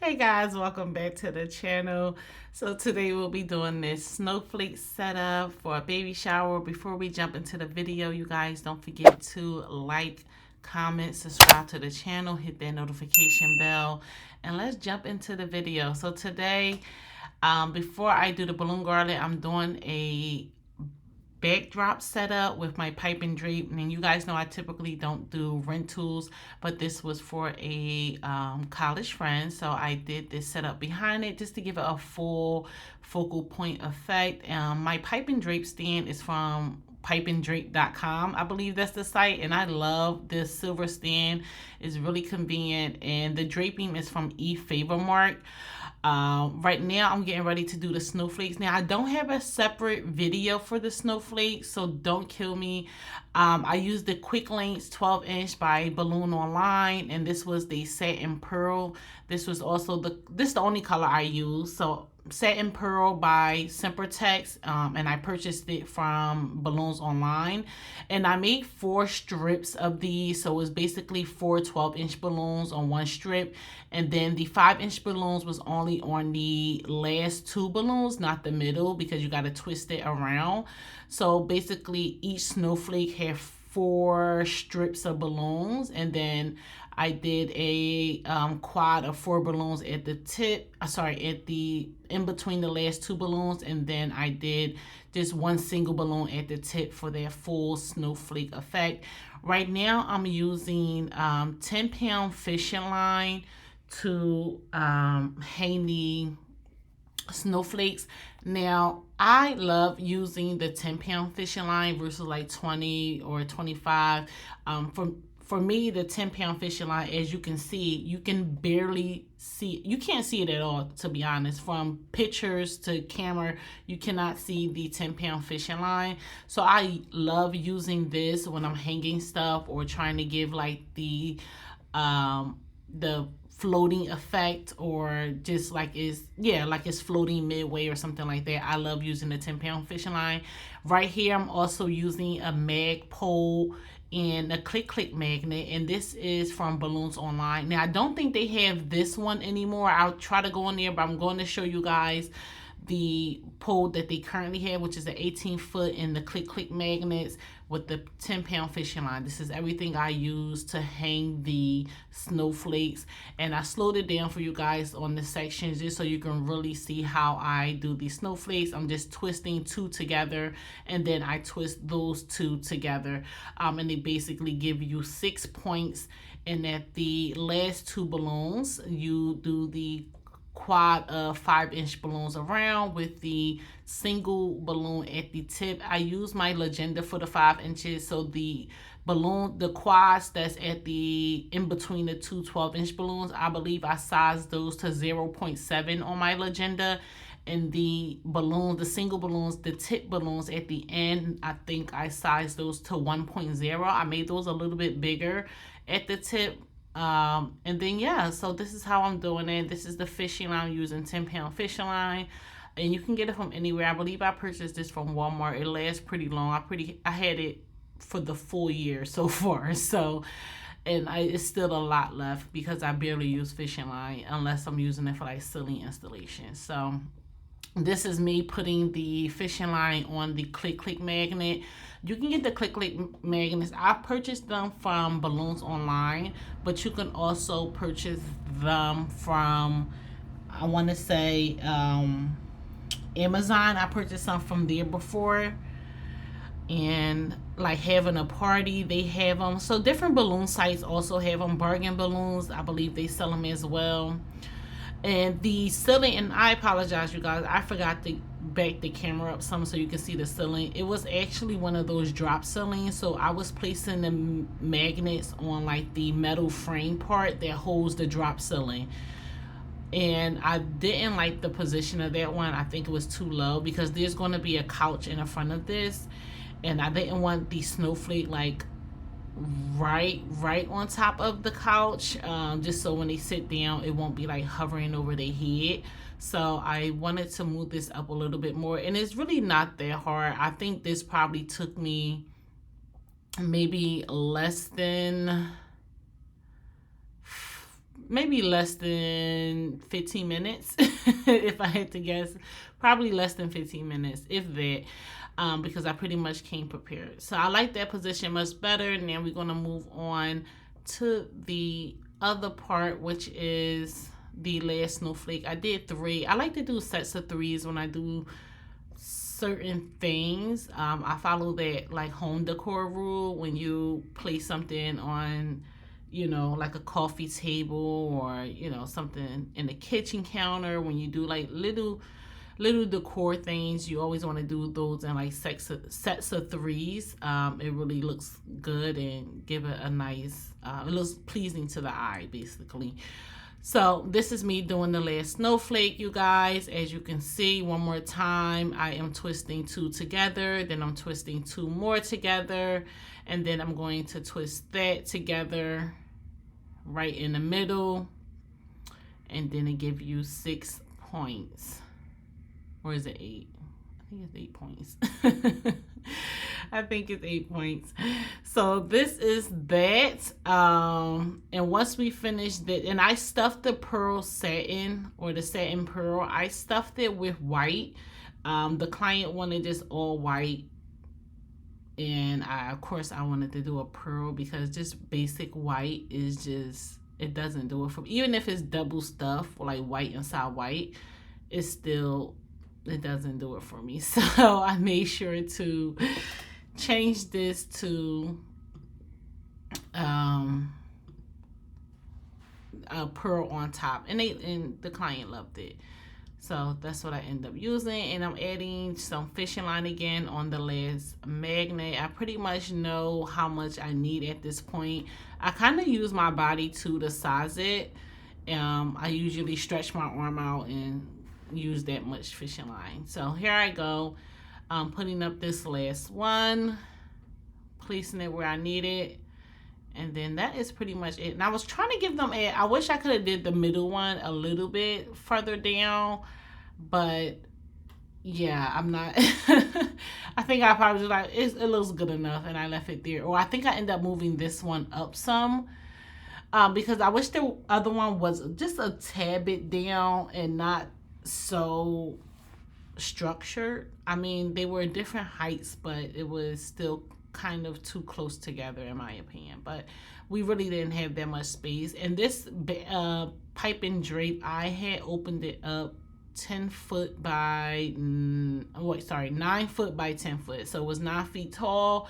Hey guys, welcome back to the channel. So today we'll be doing this snowflake setup for a baby shower. Before we jump into the video, you guys don't forget to like, comment, subscribe to the channel, hit that notification bell, and let's jump into the video. So today, before I do the balloon garland, I'm doing a backdrop setup with my pipe and drape. And you guys know I typically don't do rentals, but this was for a college friend, so I did this setup behind it just to give it a full focal point effect. My pipe and drape stand is from pipeanddrape.com. I believe that's the site, and I love this silver stand. It's really convenient, and the draping is from eFavormark. Right now I'm getting ready to do the snowflakes. Now I don't have a separate video for the snowflakes, so don't kill me. I used the quick lengths 12" by Balloon Online, and this was the satin pearl. This was also this is the only color I use. So satin pearl by Sempertex, and I purchased it from Balloons Online, and I made 4 strips of these. So it was basically 4 12" balloons on one strip, and then the 5" balloons was only on the last 2 balloons, not the middle, because you got to twist it around. So basically each snowflake had 4 strips of balloons, and then I did a quad of 4 balloons at the tip, at the in between the last 2 balloons, and then I did just 1 single balloon at the tip for that full snowflake effect. Right now I'm using 10-pound fishing line to hang the snowflakes. Now I love using the 10-pound fishing line versus like 20 or 25. For me, the 10-pound fishing line, as you can see, you can barely see, you can't see it at all, to be honest. From pictures to camera, you cannot see the 10-pound fishing line. So I love using this when I'm hanging stuff or trying to give like the floating effect, or just like it's floating midway or something like that. I love using the 10-pound fishing line. Right here I'm also using a mag pole and a click magnet, and this is from Balloons Online. Now I don't think they have this one anymore. I'll try to go in there, but I'm going to show you guys the pole that they currently have, which is the 18-foot, and the click magnets with the 10-pound fishing line. This is everything I use to hang the snowflakes, and I slowed it down for you guys on the sections just so you can really see how I do these snowflakes. I'm just twisting 2 together, and then I twist those 2 together, and they basically give you 6 points. And at the last 2 balloons, you do the quad of 5" balloons around with the single balloon at the tip. I use my legenda for the 5 inches, so the quads that's at the in between the 2 12" balloons, I believe I sized those to 0.7 on my legenda. And the single balloons, the tip balloons at the end, I think I sized those to 1.0. I made those a little bit bigger at the tip. And then so this is how I'm doing it. This is the fishing line. I'm using 10-pound fishing line, and you can get it from anywhere. I believe I purchased this from Walmart. It lasts pretty long. I had it for the full year so far. So, and it's still a lot left because I barely use fishing line unless I'm using it for like silly installation. So this is me putting the fishing line on the click magnet. You can get the click magnets. I purchased them from Balloons Online, but you can also purchase them from, I want to say, Amazon. I purchased some from there before. And like having a party, they have them. So different balloon sites also have them. Bargain Balloons, I believe they sell them as well. And the ceiling, and I apologize, you guys, I forgot to back the camera up some so you can see the ceiling. It was actually one of those drop ceilings, so I was placing the magnets on like the metal frame part that holds the drop ceiling. And I didn't like the position of that one. I think it was too low because there's going to be a couch in the front of this, and I didn't want the snowflake like right on top of the couch, just so when they sit down it won't be like hovering over their head. So I wanted to move this up a little bit more, and it's really not that hard. I think this probably took me maybe less than maybe less than 15 minutes. If I had to guess, probably less than 15 minutes, if that. Because I pretty much came prepared. So I like that position much better. And then we're going to move on to the other part, which is the last snowflake. I did 3. I like to do sets of 3s when I do certain things. I follow that like home decor rule. When you place something on, you know, like a coffee table, or, you know, something in the kitchen counter, when you do like little decor things, you always want to do those in like sets of 3s. It really looks good and give it a nice, it looks pleasing to the eye, basically. So this is me doing the last snowflake, you guys. As you can see, one more time, I am twisting 2 together, then I'm twisting 2 more together, and then I'm going to twist that together right in the middle, and then it gives you 6 points. Or is it 8? I think it's 8 points. I think it's 8 points. So this is that. And once we finish that, and I stuffed the pearl satin, or the satin pearl, I stuffed it with white. The client wanted just all white. And of course, I wanted to do a pearl, because just basic white is just, it doesn't do it for me. Even if it's double stuff, like white inside white, it's still, it doesn't do it for me. So I made sure to change this to a pearl on top, and the client loved it. So that's what I end up using. And I'm adding some fishing line again on the last magnet. I pretty much know how much I need at this point. I kind of use my body to size it. I usually stretch my arm out and use that much fishing line. So here I go. I'm putting up this last one, placing it where I need it, and then that is pretty much it. And I was trying to give them I wish I could have did the middle one a little bit further down, but yeah, I'm not. I think I probably just like, it looks good enough, and I left it there. Or I think I ended up moving this one up some, because I wish the other one was just a tad bit down and not so structured. I mean, they were different heights, but it was still kind of too close together, in my opinion. But we really didn't have that much space. And this pipe and drape, I had opened it up 10 foot by 9 foot by 10 foot. So it was 9 feet tall,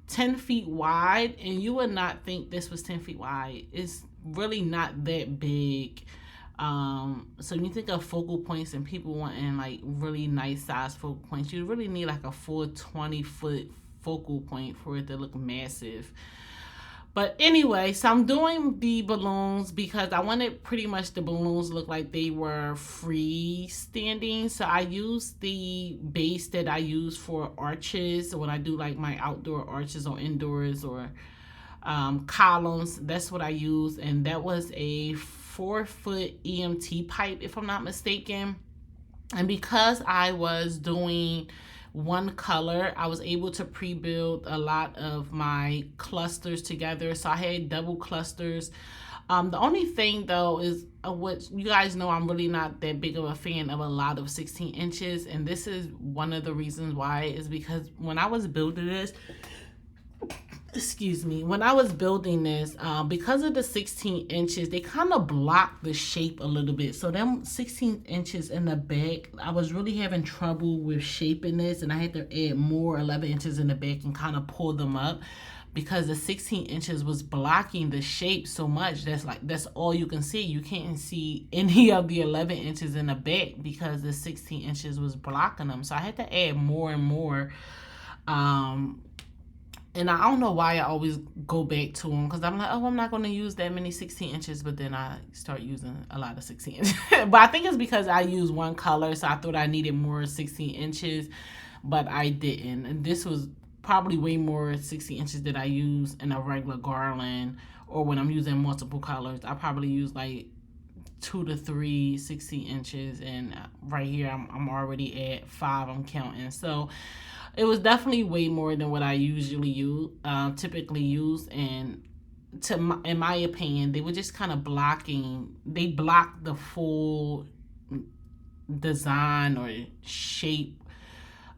10 feet wide, and you would not think this was 10 feet wide. It's really not that big. So when you think of focal points and people wanting like really nice size focal points, you really need like a full 20-foot focal point for it to look massive. But anyway, so I'm doing the balloons because I wanted pretty much the balloons to look like they were freestanding. So I used the base that I use for arches when I do like my outdoor arches or indoors, or columns. That's what I use, and that was a 4-foot EMT pipe, if I'm not mistaken. And because I was doing one color, I was able to pre-build a lot of my clusters together. So I had double clusters. The only thing though is what you guys know, I'm really not that big of a fan of a lot of 16 inches. And this is one of the reasons why, is because when I was building this, when I was building this, because of the 16 inches, they kind of block the shape a little bit. So them 16 inches in the back, I was really having trouble with shaping this, and I had to add more 11 inches in the back and kind of pull them up, because the 16 inches was blocking the shape so much. That's all you can see. You can't see any of the 11 inches in the back because the 16 inches was blocking them. So I had to add more and more. And I don't know why I always go back to them, because I'm like, oh, I'm not going to use that many 16 inches, but then I start using a lot of 16 inches. But I think it's because I use one color, so I thought I needed more 16 inches, but I didn't. And this was probably way more 16 inches that I use in a regular Garland, or when I'm using multiple colors. I probably use like 2 to 3 16 inches, and right here I'm already at 5, I'm counting. So it was definitely way more than what I usually typically use, and in my opinion, they were just kind of they blocked the full design or shape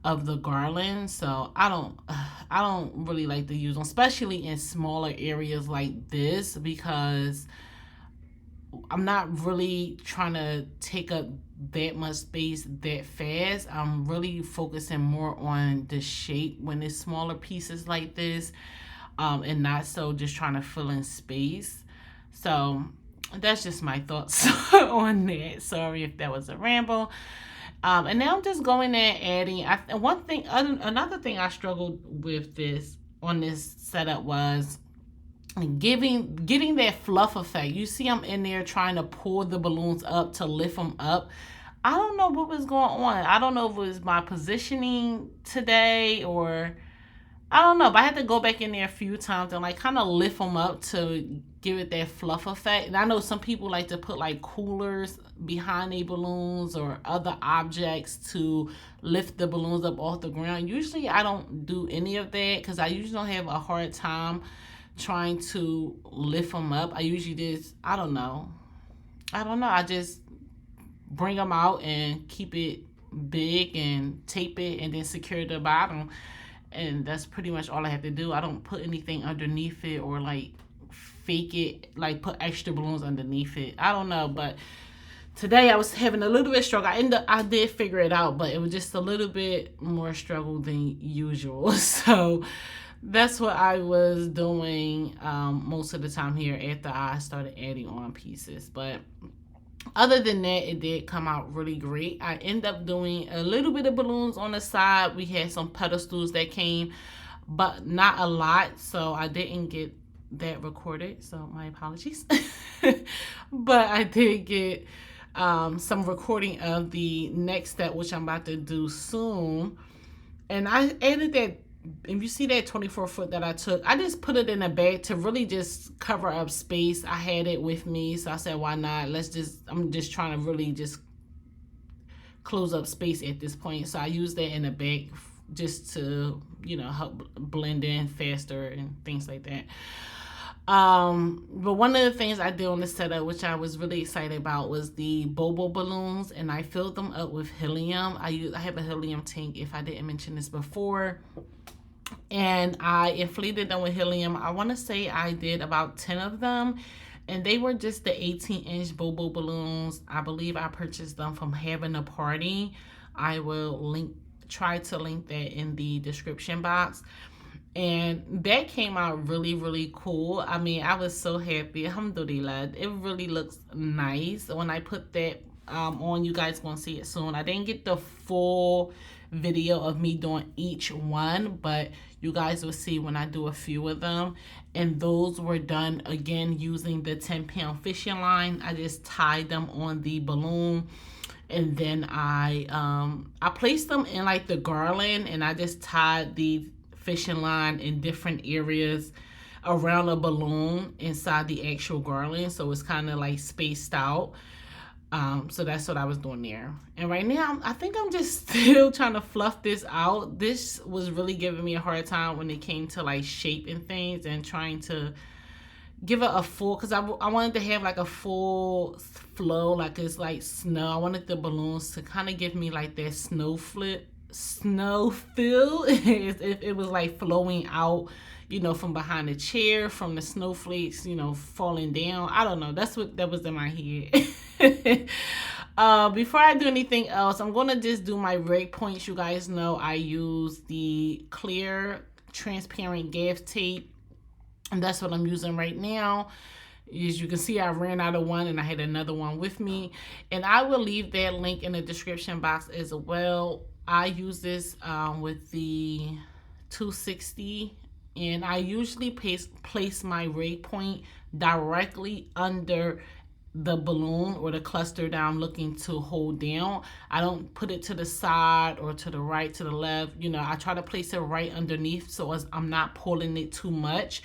of the garland. So I don't really like to use them, especially in smaller areas like this, because I'm not really trying to take up that much space that fast. I'm really focusing more on the shape when it's smaller pieces like this, and not so just trying to fill in space. So that's just my thoughts on that. Sorry if that was a ramble. And now I'm just going there adding. Another thing I struggled with on this setup was getting that fluff effect. You see, I'm in there trying to pull the balloons up to lift them up. I don't know what was going on. I don't know if it was my positioning today, or I don't know, but I had to go back in there a few times and like kind of lift them up to give it that fluff effect. And I know some people like to put like coolers behind their balloons or other objects to lift the balloons up off the ground. Usually I don't do any of that because I usually don't have a hard time trying to lift them up. I usually just, I don't know. I just bring them out and keep it big and tape it and then secure the bottom. And that's pretty much all I have to do. I don't put anything underneath it or like fake it, like put extra balloons underneath it. I don't know, but today I was having a little bit of struggle. I did figure it out, but it was just a little bit more struggle than usual. So that's what I was doing most of the time here after I started adding on pieces. But other than that, it did come out really great. I ended up doing a little bit of balloons on the side. We had some pedestals that came, but not a lot, so I didn't get that recorded, so my apologies. But I did get some recording of the next step, which I'm about to do soon. And I added that. If you see that 24-foot that I took, I just put it in a bag to really just cover up space. I had it with me, so I said, why not? I'm just trying to really just close up space at this point. So I used that in a bag just to, help blend in faster and things like that. But one of the things I did on the setup, which I was really excited about, was the Bobo balloons, and I filled them up with helium. I have a helium tank, if I didn't mention this before, and I inflated them with helium. I want to say I did about 10 of them, and they were just the 18-inch Bobo balloons. I believe I purchased them from Having a Party. I will try to link that in the description box. And that came out really, really cool. I mean, I was so happy. Alhamdulillah. It really looks nice. When I put that on, you guys gonna see it soon. I didn't get the full video of me doing each one, but you guys will see when I do a few of them. And those were done again using the 10-pound fishing line. I just tied them on the balloon, and then I placed them in like the garland, and I just tied the fishing line in different areas around a balloon inside the actual garland, so it's kind of like spaced out. So that's what I was doing there. And right now I think I'm just still trying to fluff this out. This was really giving me a hard time when it came to like shaping things and trying to give it a full, because I wanted to have like a full flow, like it's like snow. I wanted the balloons to kind of give me like that snow feel if it was like flowing out, from behind the chair, from the snowflakes, falling down. I don't know. That was in my head. Before I do anything else, I'm gonna just do my rig points. You guys know I use the clear transparent gaff tape, and that's what I'm using right now. As you can see, I ran out of one and I had another one with me, and I will leave that link in the description box as well. I use this with the 260, and I usually place my rig point directly under the balloon or the cluster that I'm looking to hold down. I don't put it to the side or to the right, to the left. I try to place it right underneath so as I'm not pulling it too much.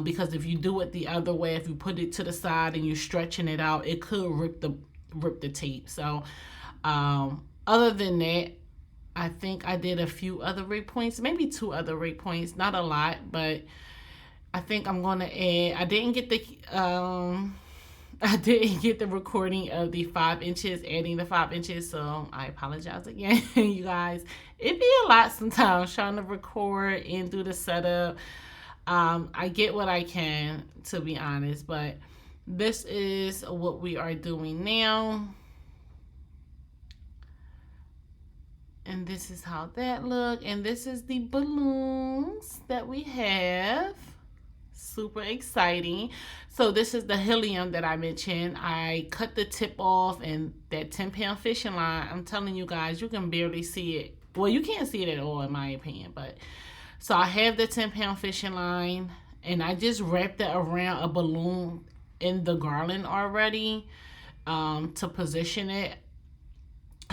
Because if you do it the other way, if you put it to the side and you're stretching it out, it could rip the tape. So other than that, I think I did a few other rig points, maybe 2 other rig points, not a lot, but I think I'm gonna add, I didn't get the recording of the 5 inches, adding the 5 inches, so I apologize again. You guys, it be a lot sometimes trying to record and do the setup. I get what I can, to be honest, but this is what we are doing now. And this is how that look. And this is the balloons that we have. Super exciting. So this is the helium that I mentioned. I cut the tip off, and that 10-pound fishing line, I'm telling you guys, you can barely see it. Well, you can't see it at all in my opinion, but so I have the 10-pound fishing line, and I just wrapped it around a balloon in the garland already to position it.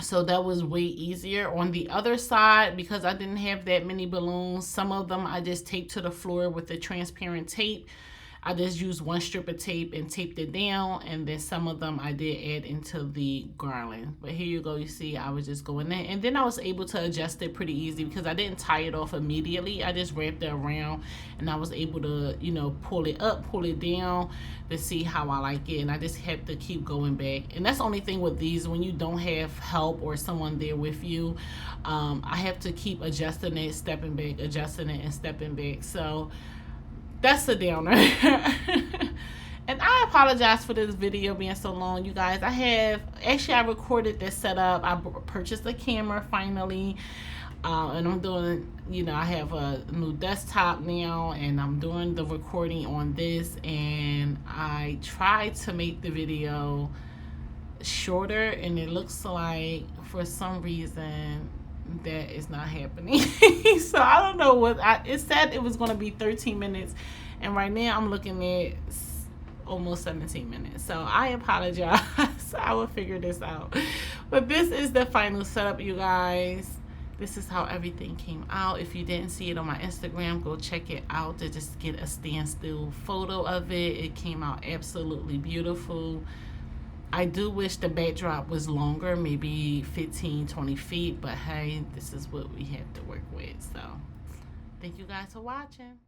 So that was way easier. On the other side, because I didn't have that many balloons, some of them I just taped to the floor with the transparent tape. I just used one strip of tape and taped it down, and then some of them I did add into the garland. But here you go, you see I was just going in, and then I was able to adjust it pretty easy because I didn't tie it off immediately. I just wrapped it around, and I was able to, you know, pull it up, pull it down to see how I like it. And I just have to keep going back. And that's the only thing with these, when you don't have help or someone there with you, I have to keep adjusting it, stepping back, adjusting it, and stepping back. So that's a downer. And I apologize for this video being so long, you guys. I recorded this setup. I purchased a camera finally, and I'm doing, you know, I have a new desktop now, and I'm doing the recording on this, and I tried to make the video shorter, and it looks like for some reason that is not happening. So I don't know what it said. It was going to be 13 minutes, and right now I'm looking at almost 17 minutes. So I apologize. I will figure this out. But this is the final setup, you guys. This is how everything came out. If you didn't see it on my Instagram, go check it out to just get a standstill photo of it. It came out absolutely beautiful. I do wish the backdrop was longer, maybe 15-20 feet, but hey, this is what we have to work with. So thank you guys for watching.